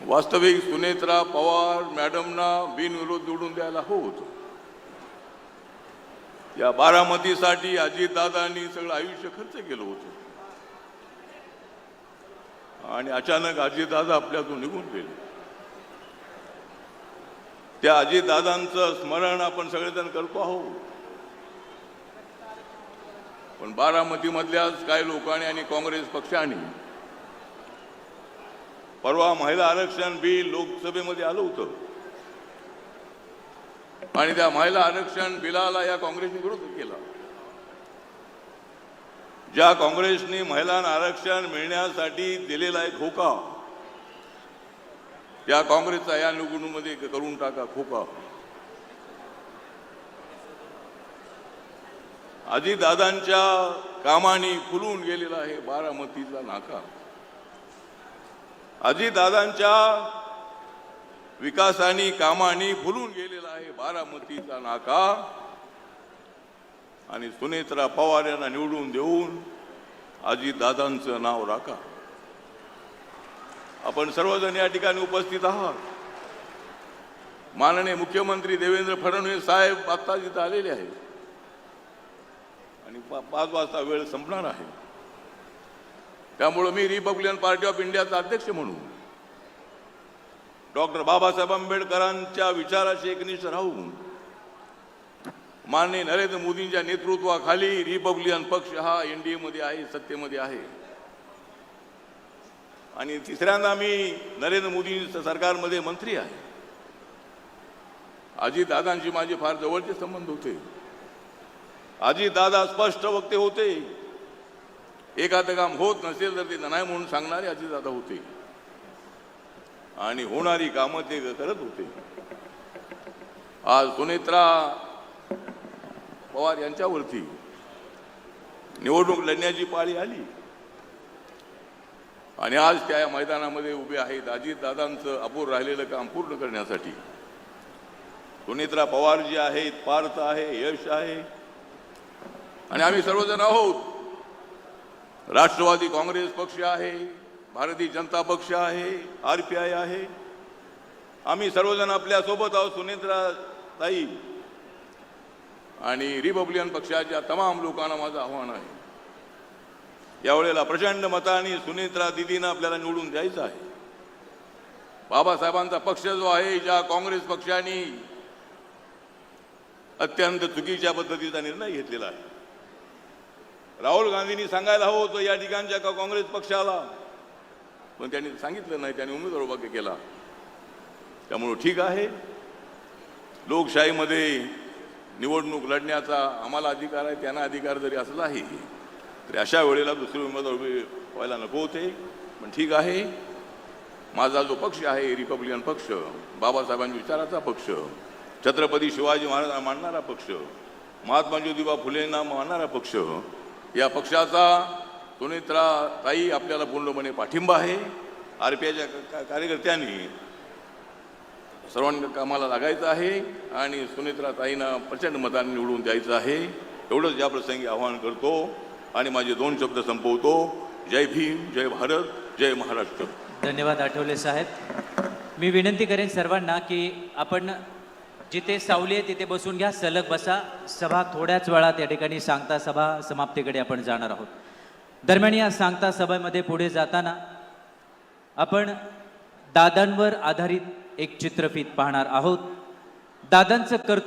वास्तविक सुनेत्रा पवार मॅडमना बिनविरोध निवडून द्यायला होत। या बारामतीसाठी अजितदादांनी सगळं आयुष्य खर्च केलं होतं आणि अचानक अजितदादा आपल्यातून निघून गेले। त्या अजितदादांचं स्मरण आपण सगळेजण करतो आहोत, पण बारामतीमधल्याच काही लोकांनी आणि काँग्रेस पक्षाने परवा महिला आरक्षण बिल लोकसभेमध्ये आलं होतं आणि त्या महिला आरक्षण बिलाला या काँग्रेसने विरोध केला। ज्या काँग्रेसने महिलांना आरक्षण मिळण्यासाठी दिलेला एक होका, त्या काँग्रेसचा या निवडणुकीमध्ये करून टाका खोका। अजितदादांच्या कामाने फुलून गेलेला आहे बारामतीचा नाका। अजितदादांच्या विकासानी कामानी फुलून गेलेला आहे बारामतीचा नाका आणि सुनेत्रा पवार यांना निवडून देऊन अजितदादांचं नाव राखा। आपण सर्वजण या ठिकाणी उपस्थित आहात। माननीय मुख्यमंत्री देवेंद्र फडणवीस साहेब आता जिथे आलेले आहेत आणि 5 वाजता वेळ संपणार आहे, त्यामुळे मी रिपब्लिकन पार्टी ऑफ इंडियाचा अध्यक्ष म्हणून डॉक्टर बाबासाहेब आंबेडकरांच्या विचाराशी एकनिष्ठ राहून माननीय नरेंद्र मोदींच्या नेतृत्वाखाली रिपब्लिकन पक्ष हा एनडीए मध्ये आहे, सत्तेमध्ये आहे आणि तिसऱ्यांदा मी नरेंद्र मोदी सरकारमध्ये मंत्री आहे। अजितदादांशी माझे फार जवळचे संबंध होते। अजितदादा स्पष्ट वक्ते होते, एखादं काम होत नसेल तर ते नाही म्हणून सांगणारे अजितदादा होते आणि होणारी कामं ते करत होते। आज सुनेत्रा पवार यांच्यावरती निवडणूक लढण्याची पाळी आली आणि आज त्या मैदानामध्ये उभे आहेत अजितदादांचं अपूर्ण राहिलेलं काम पूर्ण करण्यासाठी। सुनेत्रा पवार जी आहेत, पार्थ आहे, यश आहे आणि आम्ही सर्वजण आहोत। राष्ट्रवादी काँग्रेस पक्ष आहे, भारतीय जनता पक्ष आहे, आरपीआय आहे, आम्ही सर्वजण आपल्या सोबत आहोत। सुनेत्रा ताई आणि रिपब्लिकन पक्षाच्या तमाम लोकांना माझं आव्हान आहे, यावेळेला प्रचंड मताने सुनेत्रा दिदींना आपल्याला निवडून द्यायचं आहे। बाबासाहेबांचा पक्ष जो आहे, ज्या काँग्रेस पक्षाने अत्यंत चुकीच्या पद्धतीचा निर्णय घेतलेला आहे, राहुल गांधींनी सांगायला हवं होतं या ठिकाणच्या काँग्रेस पक्षाला, पण त्यांनी सांगितलं नाही, त्यांनी उमेदवार उभा केला। त्यामुळे ठीक आहे, लोकशाहीमध्ये निवडणूक लढण्याचा आम्हाला अधिकार आहे, त्यांना अधिकार जरी असलाही तरी अशा वेळेला दुसरे उमेदवार उभे व्हायला नको होते। पण ठीक आहे, माझा जो पक्ष आहे रिपब्लिकन पक्ष, बाबासाहेबांच्या विचाराचा पक्ष, छत्रपती शिवाजी महाराजांना मानणारा पक्ष, महात्मा ज्योतिबा फुलेंना मानणारा पक्ष, या पक्षाचा सुनेत्रा ताई आपल्याला पूर्णपणे पाठिंबा आहे। आरपीआयच्या कार्यकर्त्यांनी सर्वांना कामाला लागायचं आहे आणि सुनेत्रा ताईंना प्रचंड मतांनी निवडून द्यायचं आहे। एवढंच या प्रसंगी आवाहन करतो आणि माझे 2 शब्द संपवतो। जय भीम, जय भारत, जय महाराष्ट्र। धन्यवाद आठवले साहेब। मी विनंती करेन सर्वांना की आपण जिथे सावली आहे तिथे बसून घ्या, सलग बसा। सभा थोड्याच वेळात या ठिकाणी सांगता सभा समाप्तीकडे आपण जाणार आहोत। दरम्यान या सांगता सभेमध्ये पुढे जाताना आपण दादांवर आधारित एक चित्रफित पाहणार आहोत। दादांचं कर्तृत्व